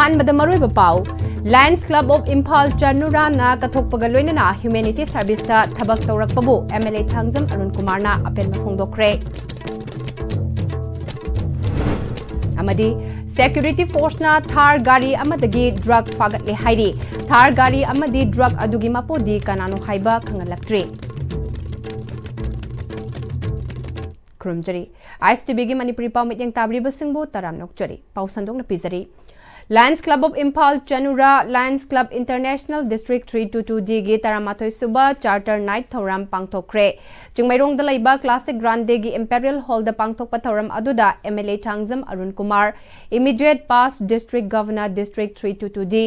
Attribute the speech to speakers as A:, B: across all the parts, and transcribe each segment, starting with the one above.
A: अहानबदा मरुइबा पाउ Lions Club of Imphal चनुरा ना कथोकपगा लोइनना ह्यूमैनिटी सर्विस ता थबक तौरकपबु एमएलए थांगजम अरुण कुमार ना अपेन फोंदोखरे अमदी सेक्यूरिटी फोर्स ना थार गाड़ी अमदगी ड्रग फागतले हाइरी थार गाड़ी अमदी ड्रग अदुगी मपोदी कनानो हाइबा खंगलक्ट्री खुरुमजरी ISTV की मणिपुरी पाव मित्यंग ताबरीब सिंहबु तराम नोकचरी पाव संदोंग पिजरी लायंस क्लब ऑफ इम्फाल चनुरा Lions Club International District 322D गी तरामाथोय सुबा चार्टर नाइट थौराम पांगथोखरे चिंगमैरोंग द लैबा क्लासिक ग्रांडे गी इंपेरियल हॉल द पांगथोकपा थौराम अदुदा MLA Thangjam Arun Kumar immediate past district governor district 322D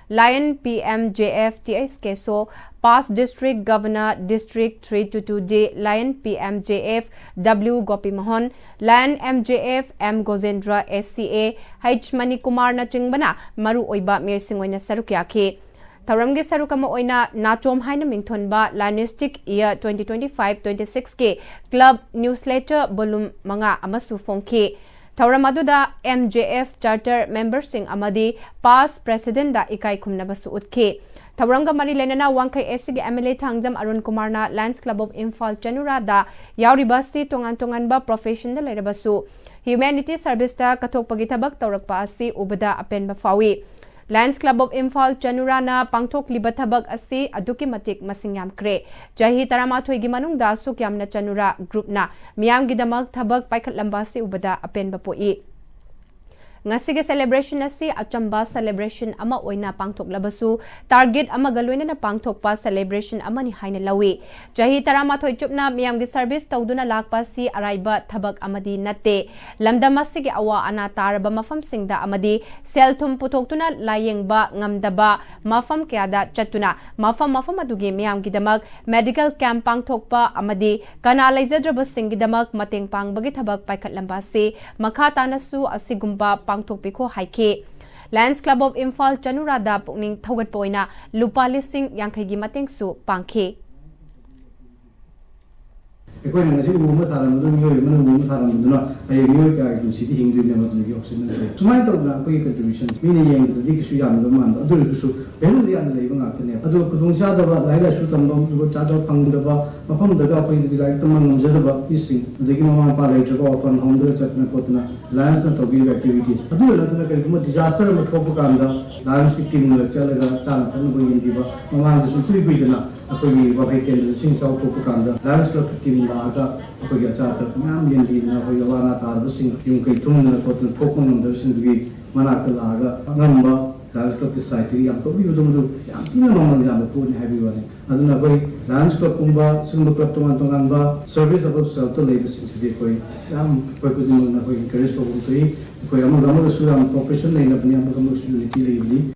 A: Lion Pm-Istv TS Keso Past District Governor District 322D Lion Pm-Istv W Gopi Mohan Lion MJF M Gozendra SCA H Mani Kumar na chingbana maru oiba myoy singoina saruk yakhi Tharamge saruk ama oina nachom haina mingthonba Lionistic Year 2025-26 ke Club Newsletter volume manga amasu phongki Tauramaduda MJF Charter Member Singh Amadi Past President da Ikai Khumnabasu Utke Tauranga Mari Lenana Wankai Esig MLA Tangjam Arun Kumar na Lions Club of Imphal Chanura da Yauribasi Tongan ba professional Lerebasu Humanity Service ta Kathokpagi Tabak Taurakpa asi Ubada Apen Bafawi Lions Club of Imphal Chanura na Pangthok Liba Thabak asi aduki matik masing yamkre Jahi Taramathoi gi manungda suk yamna Chanura group na miyam gi damak thabak paikhat lamba si ubada apen bapoi Ngasige celebration asi achamba celebration ama oina pangthok labasu target ama galoina na pangthok pa celebration ama ni haina lawi jahi tarama thoi chupna miyam gi service tawduna lakpa si araiba thabak amadi natte lamdam asige awa ana taraba mafam singda amadi selthum puthokuna layengba ngamdaba mafam kyada chatuna mafam adugi miyam gi damak medical camp pangthok pa amadi kanalizadraba singi damak mateng pangbagi thabak paikhat lamba si makha tanasu asigumba Pangthokpiko haike Lions Club of Imphal Chanura da pukning thogat poina lupa lising yangkhaigi mateng su pangkhe
B: Ekoi nasi umum tharam du myo yumna umum tharam du na ai myo ka du sidi hingdu ne ma du oxygen ne sumai to na koi contributions mini yeng du dik su yam du man adu su belu yan le bang ak ne adu kudung sha da ba lai da su tam bam du cha da phang da ba mafam da ga koi du lai tam man ja da ba ising de ki ma pa lai to often home du chat na potna Lions na to give activities adu la na kai mo disaster ma thok kam da Lions ki team la chala ga chan than bo yin di ba ma su sui bi da na akoi wa bai ken sing chau ko kam da Lions club team la aga akoi ga cha ta nam yen di na hoi wa na tar bu sing yung kai tum na ko tu ko ngam da sing bi mana ka la ga ngam ba Lions club ki site yang ko bi dum du yang tin ma man ga ko ni habi wa ne aduna koi Lions club kumba sing club tongan ba service about self to labor sing si koi yang koi ko dum na koi encourage ko tu koi am ga su am profession nei na bni am ga su unity le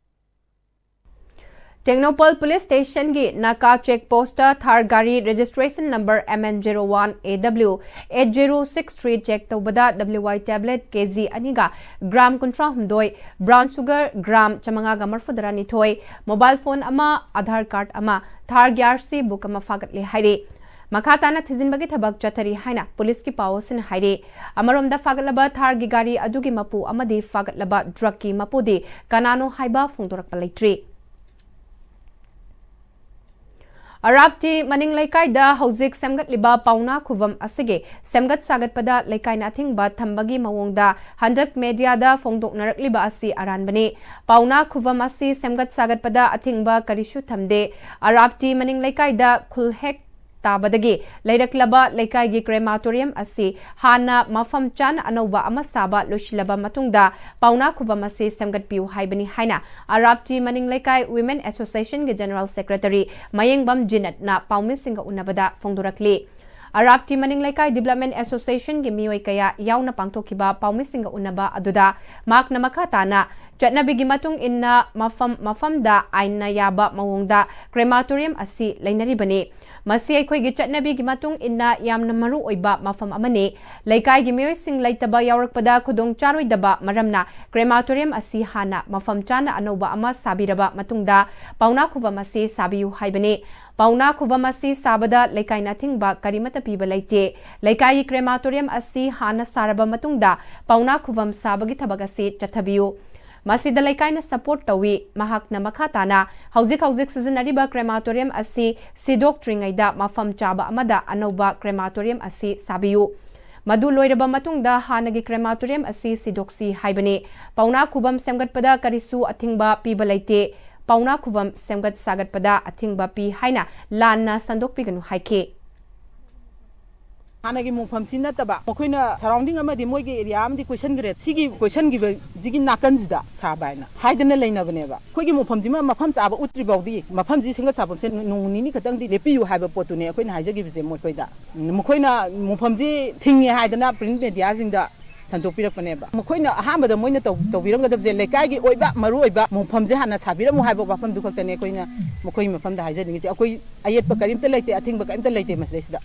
A: Technopol Police Station gi Naka check poster Thar gari registration number MN01AW 8063 check tawbada WY tablet KG aniga gram kontra humdoi brown sugar gram chamanga ga marfudarani thoi mobile phone ama Aadhaar card ama Thar GRC book ama fagat le haire Makhatana thizinbagi thabak chathari haina police ki pawosin haire amaromda fagalaba Thar gi gari adugi mapu amadi fagalaba drug ki mapu de kanano haiba phongdorak palaitri Arabti maning laikai da hauzik semgat liba pauna khuvam asige semgat sagat pada laikai na thing ba thambagi mawong da handak media da phongdok narak liba asi aran bani pauna khuvam asi semgat sagat pada athing ba karishu thamde Arabti maning laikai da khulhek tabadagi lairak laba laikai gi crematorium asi hana mafam chan anova ama saba loshilaba matungda pauna khuvam asi semgat piu haibani haina Arabti maning laikai women association gi general secretary mayengbam jinat na paumi singa unabada phongdorakli Arabti maning laikai development association gi mioi kaya yauna pangthokiba paumi singa unaba aduda mak namaka tana chatnabi gi matung inna mafam da aina yaba mawongda crematorium asi lainari bani Masi ay gi chatnabi gi matung inna yamna maru oiba mafam amane laikai gi mioi sing laitaba yawrak pada khudong charoi daba maramna crematorium asi hana mafam chana anoba ama sabiraba matungda pauna khuwa masi sabiyu haibane pauna khuwa masi sabada laikai na thingba karimata piba laite laikai gi crematorium asi hana saraba matungda pauna khuwam sabagi thabaga se chathabiyu masida laikai na support tawi mahak na makhatana hauzik sizinariba crematorium asi sidok tringaida mafam chaba amada anoba crematorium asi sabiyu madu loiraba matungda hanagi crematorium asi sidoksi haibani pauna khubam semgatpada karisu athingba piba laite pauna khubam semgat sagatpada athingba pi haina lanna sandokpiganu haike
C: हानागी मुफम सिन नतबा मखोइना surrounding अमदि मोइगे area अमदि question grade सिगी question गिबे जिगी नाकन जिदा साबायना हाइदना लेनबनेबा खोइगी मुफम जिमा मफम चाबा उत्री बाउदी मफम जि संग चाबम से नुनिनी खतंग दि लेपियु हाइबा पोतुने अखोइना हाइजगी बिजे मोइखोइदा मखोइना मुफम जि थिंगी हाइदना प्रिंट मीडिया जिंदा संतोपिरपनेबा मखोइना अहामदा मोइना तौबिरंगदबजे लेकाइगी ओइबा मरु ओइबा मुफम जे हाना साबिरमु हाइबा वाफम दु खतने कोइना मखोइ मफम दा हाइजनिगे अखोइ अयेतपा करिमते लेते अथिंगबा करिमते लेते मसदेसिदा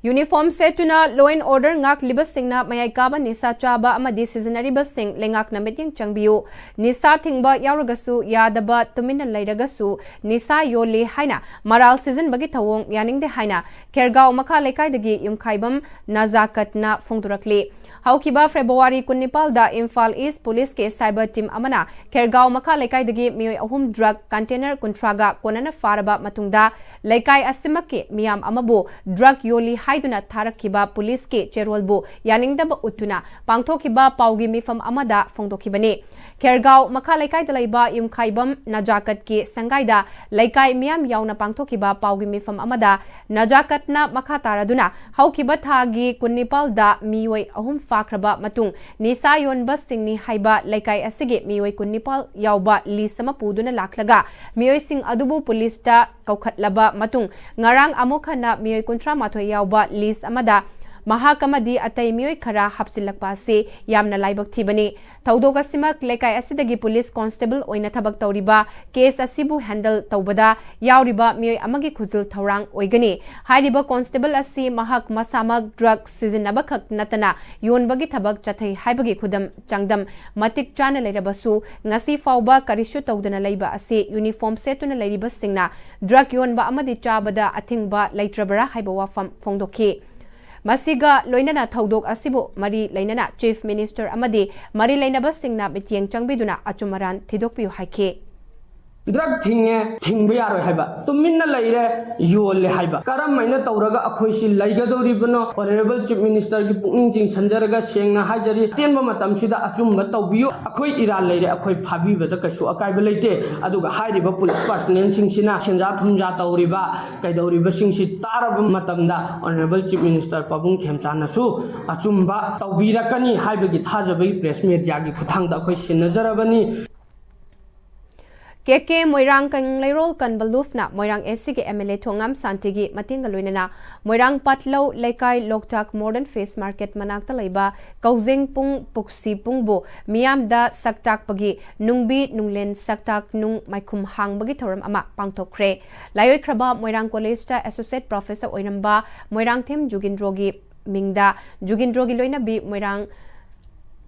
A: Uniform setuna law and order ngak libas singna mayai kaba nisa chaba amadi seasonary bus sing lengak na metyang changbiu nisa thingba yauragasu yadaba tumina lairagasu nisa yole haina maral season bagi thawong yaningde haina Kergao makha lekai dagi yumkhaibam nazakat na phongdurakle Haukiba February Kunipal da Imphal East Police ke cyber team amana Kergao makha lekai dagi mioi ahum drug container kuntraga konana faraba matungda lekai asimake miyam amabu drug yoli haiduna tharakiba police ke cherolbu yaningdaba utuna pangthokiba paugi mifam amada phongdokhibani Kergao makha lekai dalaiba yumkhaibam najakat ke sangaida lekai miyam yauna pangthokiba paugi mifam amada najakatna makha taraduna haukiba thagi Kunipal da mioi ahum fakraba matung nisa yon bus singni haiba laikai asige mioi Kunipal yauba lisama puduna laklaga mioi sing adubu police ta kaukhatlaba matung ngarang amokhana mioi kuntra matho yauba list amada Mahakamadi atai mioi khara hapsilakpa se yamna laibak thibani thaudoga simak lekai asidagi police constable oina thabak tawriba case asibu handle tawbada yauriba mioi amagi khuzul thorang oigani hairiba constable asi mahak masamak drug season abakak natana yonbagi thabak chathai haibagi khudam changdam matik chana leirabasu ngasi fauba karishu tawdana leiba ase uniform setuna leiriba singna drug yonba amadi chabada athingba leitrabara haiba wafam phongdokhi Masiga loinana thaudok asibu mari lainana chief minister amadi mari lainaba singna mityeng changbiduna achumaran thidokpiu haike
D: Drug thingbe yaro haiba tuminna laire yolle haiba karam maina tawraga akhoisi laigadoribno honorable chief minister gi pukning jing sanjaraga sengna hajari tenba matam sida achumba tawbiyu akhoi ira laire akhoi phabiba da kasu akaiba leite aduga hairiba police personnel singsina senja thumja tawriba kaidoriba singsi taraba matamda honorable chief minister pabung khemchana su achumba tawbirakani haibagi thajabai press media gi khuthangda akhoi sinajarabani
A: KK Moirang Kanglero Kanbalufna Moirang SC MLA Thongam Santigi Matinga Luinana Moirang Patlo Lekai Loktak Modern Face Market Manakta Laiba Kauzing Pung Puksi Pungbo Miam da Saktak Pagi Nungbi Nunglen Saktak Nung Maikum Hang Bagi Thoram Ama Pangtokre Layoi Kraba Moirang College ta Associate Professor Oinamba Moirang Them Jugindrogi Mingda Jugindrogi Loina Bi Moirang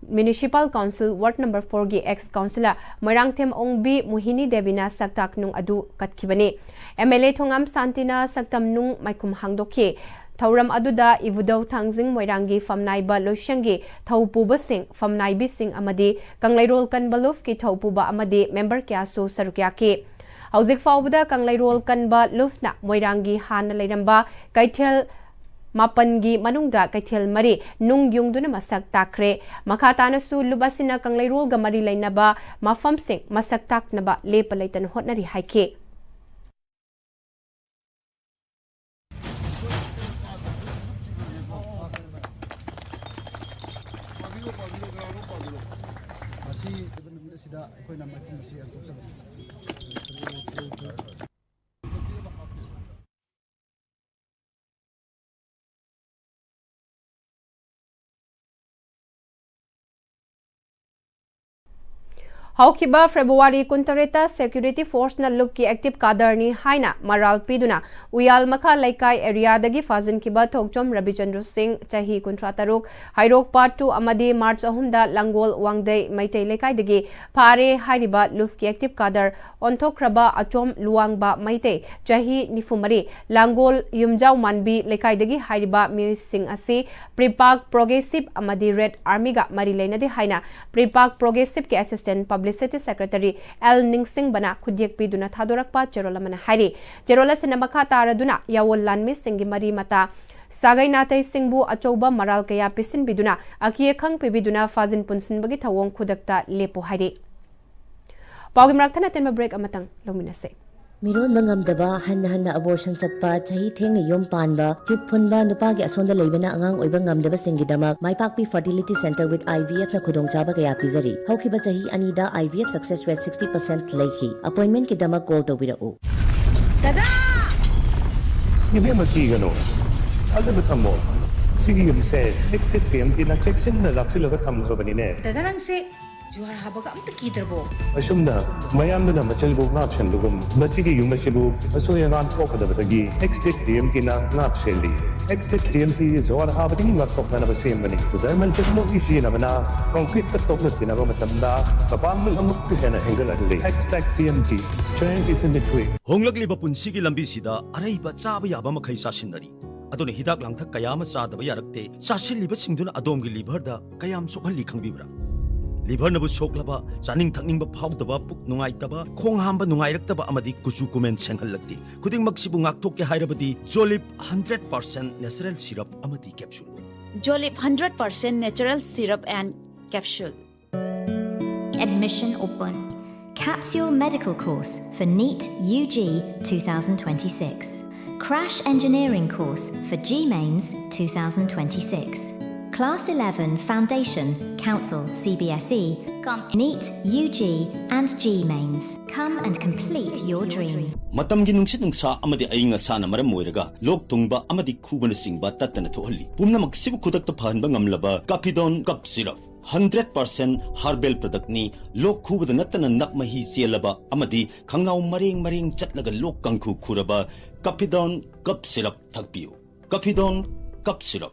A: Municipal Council Ward number 4 gi ex councillor Moirang Them Ongbi Muhini Devina Saktak Nung adu katkibani MLA Thongam Santina Saktam Nung Maikum Hangdokhe Thauram aduda Ivudau Thangjing Moirangi Famnaiba Loishangi Thaupuba Singh Famnaibi Singh amadi Kanglairol Kanbaluf ki Thaupuba amadi member kyasu sarukya ke Hauzik Fawbada Kanglairol Kanba Lufna Moirangi Hana Lairamba Kaithel Mapangi Manungda Kaithel Mari Nung Yungduna Masak Takre Makatana Su Lubasina Kanglairol Gamari Lainaba Mafam Sing Masak Taknaba Lepalaitan Hotnari Haike Haukiba February Kuntareta Security Force na loop ki active kadarni haina maral piduna Uyal Maka Laikai area dagi fazin kiba Thokchom Rabichandru Singh Chahi Kuntrataruk Hairok Part 2 Amadi March Ahumda Langol Wangdei Maitei Laikai dagi Pare Hairiba loop ki active kadar Ontokraba Achom Luangba Maitei Chahi Nifumari Langol Yumjau Manbi Laikai dagi Hairiba Muse Singh Asi Pripak Progressive Amadi Red Army ga Marilena de Haina Pripak Progressive ki Assistant Publicity Secretary L Ningsing Bana Kudiek Piduna Thadorakpa Cherola Mana Hari Cherola Sinamaka Taraduna Yawol Lanmi Singi Mari Mata Sagai Natai Singbu Achoba Maral Kaya Pisin Biduna Akie Khang Pibiduna Fazin Punsin Bagi Thawong Kudakta Lepo Hari Pawgi Maraktana Tenma break amatang Luminase
E: Miron mangamdaba hanna abortion chatpa chahi thengni yom panba chup phunba nupagi asonda leibana angang oiba ngamdaba singidamak maipakpi fertility center with IVF na khudongchaba kaya pizari haukiba chahi anida IVF success rate 60% leiki appointment ki damak call tobirau
F: dada
G: Ibe makigano azab thammo sigi yumse next Pm-Istv na checksin na laksilaga thamgo banine
F: dada rang se juhar habaga amta kidarbo
G: asumna mayamna machalbo ngapshan lugum masigi yumasibu asoyangan kokadabagi next Pm-Istv na ngapseli next Pm-Istv juhar habadi ngakokna na basembani zaman technology sina bana concrete ka tokna tinaba matamda kapang amuk hena angle adli next Pm-Istv strength is in the way
H: honglakliba punsigi lambi sida araiba chaba yaba makhai sasinari adone hidak langthak kayama sadaba yarakte sasilliba singduna adomgi liver da kayam sokhalli khangbibra liver nabu soklaba chaning thakningba phawdaba puk nungaitaba khong hamba nungairaktaba amadi kuchu kumen senghallakti khuding maksibu ngakthok ke hairabadi Jolip 100% natural syrup amadi capsule
I: Jolip 100% natural syrup and capsule
J: Admission open Capsule Medical Course for NEET UG 2026 Crash Engineering Course for GMains 2026 Class 11 Foundation, Council, CBSE, NEET, UG and GMains. Come and complete your dreams.
H: matamgi nungsit nungsa amadi ainga sana maram moiraga lok tungba amadi khubana singba tatana thohalli pumna maksibu kudakta phanba ngamlaba Capidon cup syrup 100% herbal product ni lok khubada natana nakmahi chelaba amadi khangnaw maring chatlaga lok kangkhu khuraba Capidon cup syrup thakpiu Capidon cup syrup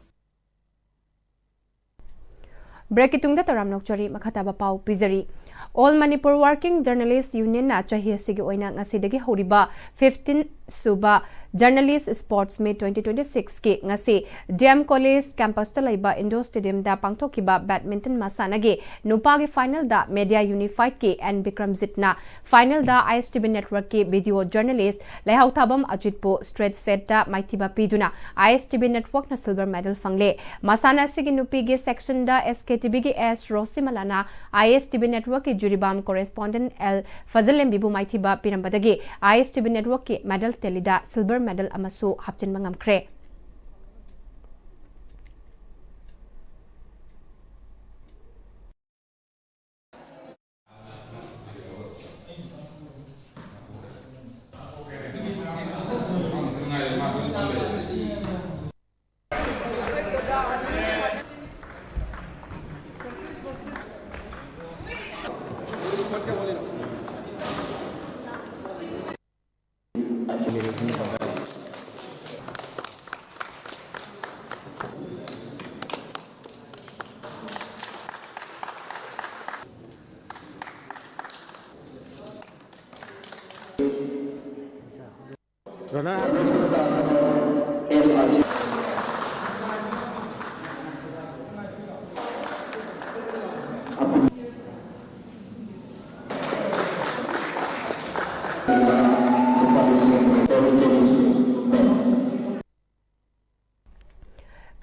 A: Break itung da taram nokchari makhataba pau pizari All Manipur Working Journalists Union na chahi asigi oina ngasidagi horiba 15 suba Journalist Sports Meet 2026 ki ngasi DM College campus ta laiba Indo Stadium da pangthokiba badminton masanagi nupagi final da Media Unified ki and Bikramjit na final da ISTV network ki video journalist Laihau Thabam Ajitpo straight set da maithiba piduna ISTV network na silver medal fangle masana sigi nupi gi section da SKTB gi S Rosimalana ISTV network ki juribam correspondent L Fazal Bibu maithiba pirambadagi ISTV network ki medal telida silver medal amasu hapchin mangamkre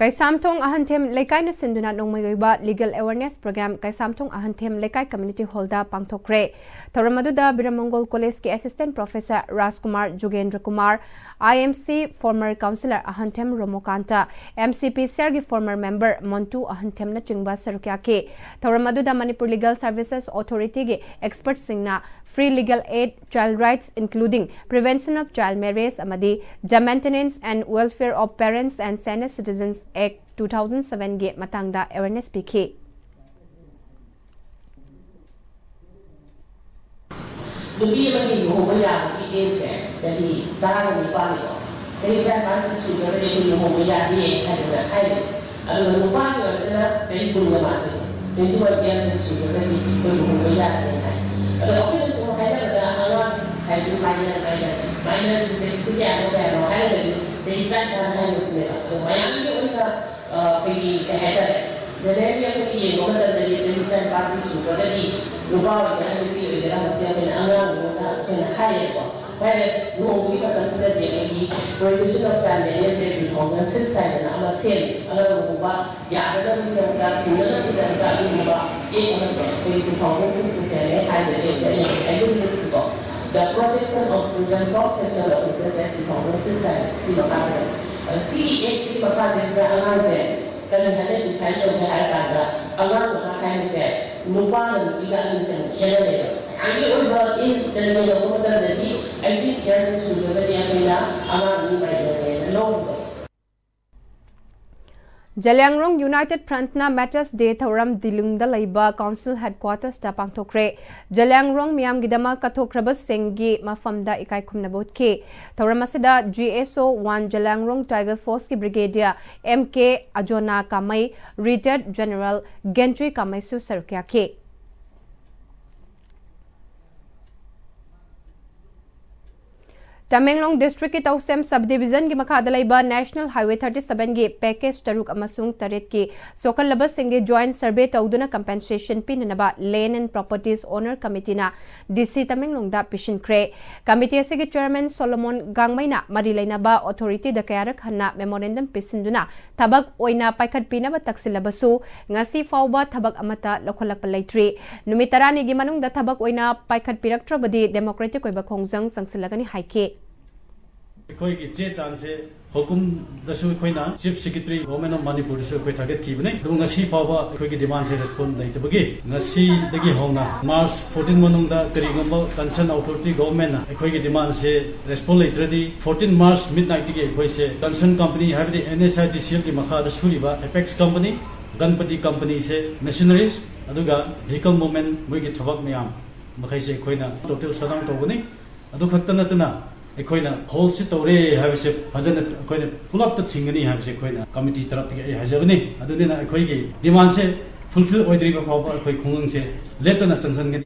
A: Kaisamthong Ahantem Lekai na sinduna nongmayba legal awareness program Kaisamthong Ahantem Lekai Community Hall da pangthokre Tauramadu da Biramongol College ki Assistant Professor Rajkumar Jugendra Kumar IMC former councillor Ahantem Romokanta MCP Sergi former member Montu Ahantem na chingba sarukya ke Tauramadu da Manipur Legal Services Authority ge experts singna free legal aid child rights including prevention of child marriage amadi the maintenance and welfare of parents and senior citizens Act 2007 ge matangda awareness pikhi
K: Lupi bagi luhumaya di ese, jadi darah ni paling. Jadi jangan masih sudah ada luhumaya di ada ada. Ada lupa ni ada saya pun mati. Jadi biasa sudah ada luhumaya di ada. Ada apa yang semua ada alam kayu minor bisa sekian ada ada saya jangan hanya semua. Mayang ni orang pergi ke ada. Jadi dia pergi orang dari jadi jangan masih sudah ada lupa yang ada dalam masa yang alam kena high ko. Whereas no we can consider the prohibition of sand in 2006 and I'm a sale alam ko ya ada kita tinggal kita lupa 8% 2006 sale high the sale I do this ko. The protection of children from sexual offences 2006 and sila kasi CEH sila kasi sa alam sale kami hanya define ng halaga alam ko kaya sale lupa ng bilang isang kailangan. Ang iba is the name of the day. I think years is sudah berjaya aman ni bayi long.
A: Jalyangrong United Front na Matters Day Thoram Dilungda Laiba Council Headquarters da pangthokre. Jalyangrong miyam gidama kathokraba senggi mafamda ikai khumnabot ke. Thoram asida GSO 1 Jalyangrong Tiger Force ki Brigadier MK Ajona Kamai Retired General Gentry Kamai su sarkya ke. Tamenglong District ki Tausem Subdivision ki makadalaiba National Highway 37 ki package taruk amasung taret ki sokal labas singe joint survey tauduna compensation pinanaba Land and Properties Owner Committee na DC Tamenglong da pishin kre. Committee asige Chairman Solomon Gangmay na marilainaba authority da kayarak hanna memorandum pisinduna tabag oina paikat pinaba taksilabasu ngasi fawba tabag amata lokolak palaitri. Numitarani gimanung da tabag oina paikat piraktrabadi Democratic oiba khongjang sangsilagani haike.
L: कोई की चे चांसे हुकुम दसु कोई ना chief secretary government of Manipur दसु कोई target की बने तो ngasi पावा कोई की डिमांड से रेस्पॉन्ड नहीं तो बगी ngasi दगी होना मार्च 14 मनों दा करीगंबो कंसर्न अथॉरिटी गवर्नमेंट ना कोई की डिमांड से रेस्पॉन्ड लेटर दी 14 मार्च मिडनाइट की कोई से concern company have the NSIDCL की मखा द सुरीबा एपेक्स कंपनी गणपति कंपनी से मशीनरीज अदुगा व्हीकल मूवमेंट मोई की थबक मयाम मखै से कोई ना टोटल सदांग तो बने अदु खत्ता नतना अखोइना होल से तौरे हाबसे फजन अखोइना पुलप त थिंगनी हाबसे अखोइना कमिटी तरफ के हाजबनी अदुनेना अखोइगी डिमांड से फुलफिल ओइद्रिबा फावबा अखोइ खुंगंग से लेतना संसनगनी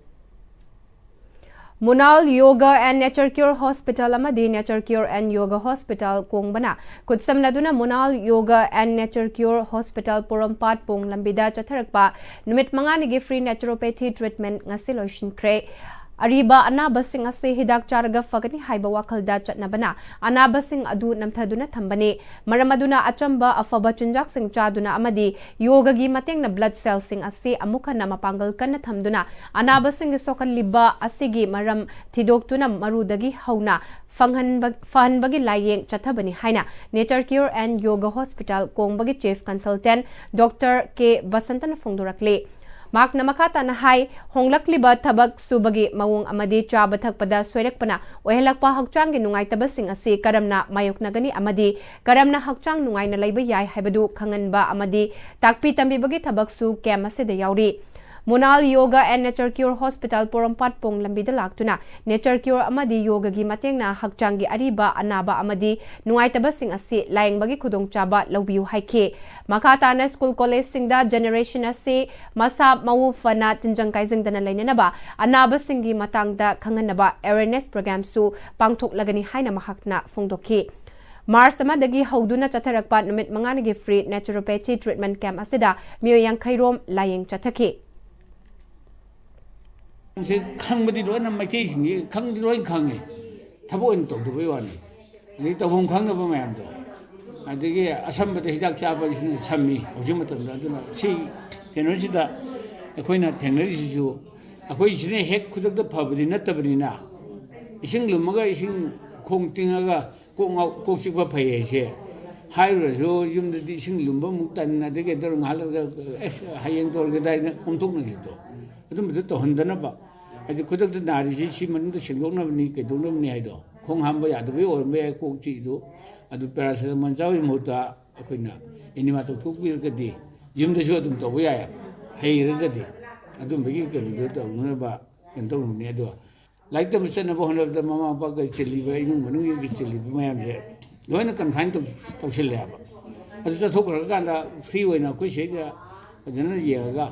A: Munal Yoga and Nature Cure Hospital amadi Nature Cure and Yoga Hospital kongbana kutsamnaduna Munal Yoga and Nature Cure Hospital Porampat pong lambida chatharakpa numit mangani gi free naturopathy treatment ngasi lotion kre Ariba anabasing ase hidak charaga fagani haiba wakalda chatnabana anabasing adu namthaduna thambani maramaduna achamba afaba chunjak sing chaduna amadi yoga gi mateng na blood cells sing ase amukha na mapangal kana thamduna anabasing sokal liba asigi maram thidoktuna marudagi hauna fahanbagi layeng chathabani haina Nature Cure and Yoga Hospital kongbagi chief consultant Dr. K Basantana Fongdurakle Mak namakata na hai honglakliba tabak subagi mawung amadi chaba thakpada soirakpana ohelakpa hakchang gi nungai tabasing ase karamna mayoknagani amadi karamna hakchang nungai na laiba yai haibadu khanganba amadi takpi tambibagi thabaksu kemase da yauri Munal Yoga and Nature Cure Hospital Porampat pong lambida laktuna Nature Cure amadi yoga gi mateng na hakchang gi ariba anaba amadi nungai tabasing ase laing bagi khudong chaba lawbiu haike makata na school college singda generation ase masa mawu fana tinjang kaijing dana lainanaba anaba singi matangda khanganaba awareness program su pangthok lagani haina mahakna fongdoki Mars amadagi hauduna chatharakpa numit mangani gi free naturopathy treatment camp asida mio yang khairom layeng chathaki
M: से खंगबदी loan मके सिंगी खंगदी loan खंगे थबो इन तो दुबे वानी नि तबों खंगब ma'am तो अदगे असंबद हिदाक चाबा सिन छम्मी होजि मतम अदुना सी केनोसिदा अखोइना थेंगरिसिजु अखोइ सिने हेक खुदक the फबदि नतबनिना इसिंग लुमगा इसिंग खोंग तिंगागा कोंगाव कोकसिबा फैयेसे हाइरजो युमदि इसिंग लुमबा मुक्तन अदगे Darang हालगा Hayeng तोरगदाइना कोमथोकनगि तो अदुम तो हंदनबा अदि खुदक नारिसि सि मनुद सिंगोकनबनि कैदोनबनि हाइदो खोंग हामबा यादबे ओरमे कोकचिदो अदु पैरासिटामोल चावि मुता अखोइना एनिमा तो कुकबिरगदि युमदसु अदुम तोबो याय हैरगदि अदुम बगि केलुदो तौनबा केनतौननि अदो लाइक तब चनब होनबद ममा मपा के चलीब इमुंग मनुंग के चलीब मैम से लोइन कन्फाइन तौसिल्लेब अदु चथोखरकांदा फ्री ओइना कोइ सेगा फजन येगा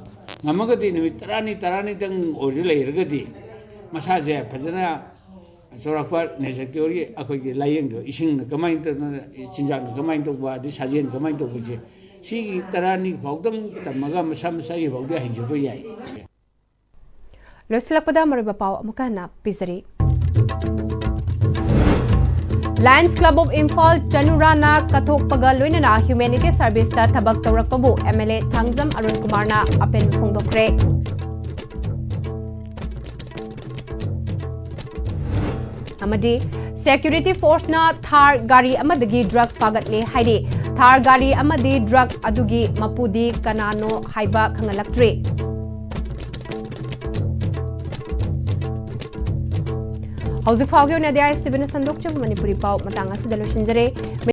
M: नमगदि निमित तरानी तंग ओरजु लेरगदि मसाजे फजन चौराक्पा नेचर की ओरी अखोई लायेंग इसिंग कमाइन चिंजाक कमाइन तौबा दि साजेन कमाइन तौबजे सिगी तरानी फाउदंग तमगा मसा मसागी फाउदे हिजबो याई
A: लोसलपदा मरबा पाव अमुकाना पिजरी लायंस क्लब ऑफ इम्फाल चनुराना कथोकपगा लोइनना ह्यूमैनिटी सर्विस ता थबक तौरकपबु एमएलए थांगजम अरुण कुमारना अपेन फोंदोक्रे अमदी सेक्यूरिटी फोर्स ना थार गाड़ी अमदगी ड्रग फागतले हाइदे थार गाड़ी अमदी ड्रग अदुगी मपुदी कनानो हाइबा खंगलक्ट्रे हौजिक फाउगी ओना दिया स्टीवन संदोक चब मणिपुरी पाव मतंग असदा लोशिंजरे